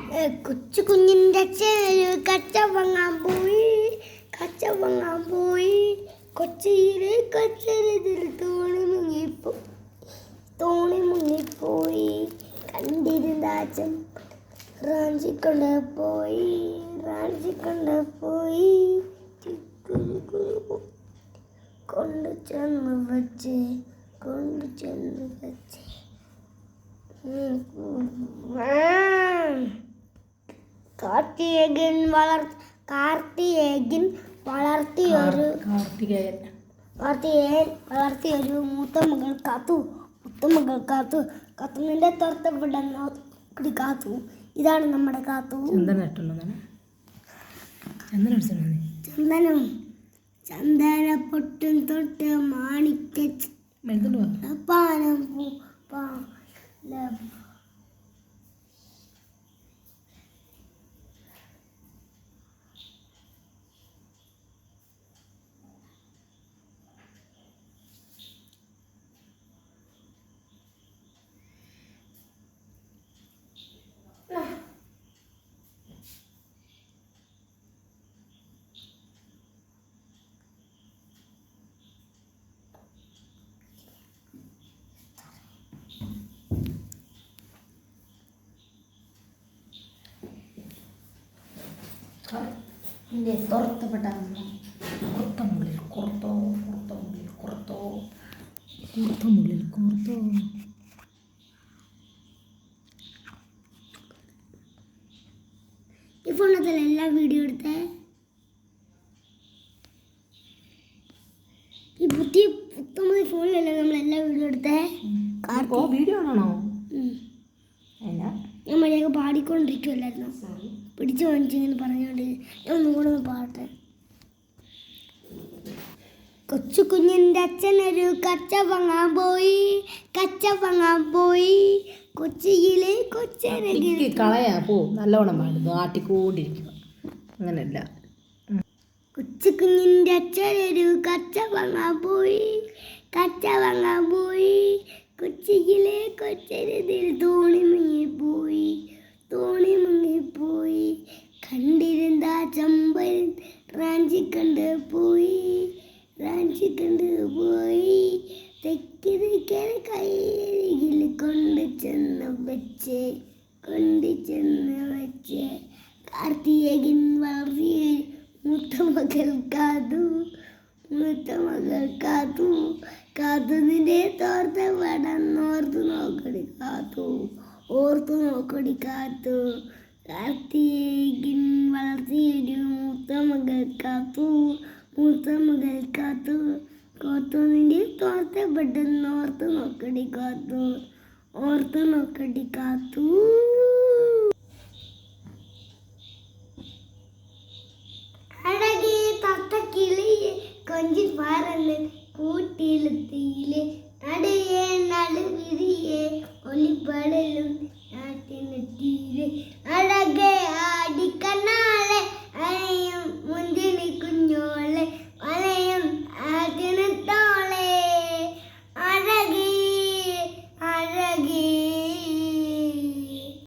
കൊച്ചു കുഞ്ഞിൻ്റെ അച്ഛൻ കച്ച വാങ്ങാൻ പോയി കൊച്ചിയിലെ കച്ചരതിൽ തോണി മുങ്ങിപ്പോയി കണ്ടിരുന്ന അച്ഛൻ റാഞ്ചി കൊണ്ടുപോയി കൊണ്ടു ചെന്ന് വെച്ച് കാർത്തികേയൻ വളർത്തിയൊരു മൂത്ത മകൾ കാത്തുവിന്റെ തുറത്തപ്പെടാൻ കാത്തു. ഇതാണ് നമ്മുടെ കാത്തു. ചന്ദന പൊട്ടും തൊട്ട് മാണിക്ക പാനം തുറത്തപ്പെട്ട ഈ ഫോണിൽ എല്ലാ വീഡിയോ എടുത്തേ. ഈ പുതിയ 19 ഫോണിലല്ലേ നമ്മളെല്ലാ വീഡിയോ എടുത്തേ. വീഡിയോ ആണോ? ഞാൻ മര്യാദ പാടിക്കൊണ്ടിരിക്കുമല്ലായിരുന്നു. പിടിച്ചു വാങ്ങിച്ചിങ്ങനെ പറഞ്ഞോണ്ട് ഞാൻ ഒന്നും കൂടെ ഒന്ന് പാടട്ടെ. കൊച്ചു കുഞ്ഞിൻ്റെ അച്ഛനൊരു കച്ച വാങ്ങാൻ പോയി കൊച്ചിയിലെ കളയാ പോ നല്ലോണം പാടുന്നു ആട്ടിക്കൊണ്ടിരിക്കുക അങ്ങനല്ല. കൊച്ചു കുഞ്ഞിൻ്റെ അച്ഛനൊരു കച്ച വാങ്ങാൻ പോയി കൊച്ചിയിലെ കൊച്ചരതിൽ തോണി മുങ്ങിപ്പോയി കണ്ടിരുന്ന ചമ്പൻ റാഞ്ചി കണ്ടുപോയി തെക്കേ കൈയിൽ കൊണ്ടു ചെന്ന് വെച്ച് കാർത്തികേയൻ വളർത്തിയ മൂത്ത മകൾ കാത്തു നിന്റെ തോർത്ത ഓർത്തു നോക്കടി കാത്തു കാർത്തികേയൻ വളർത്തിയൊരു മൂത്ത മകൾ കാത്തു നിന്റെ തോർത്തപ്പെട്ടെന്ന് ഓർത്തു നോക്കടി കാത്തു. അഴകേ തത്തക്കിളിയെ കൊഞ്ചി പറന്ന് കൂട്ടിലെത്തിയിലെ നടയെ നടുവിരിയെ ഒലിപ്പടലും നാട്ടിനെത്തിയിലെ അഴകേ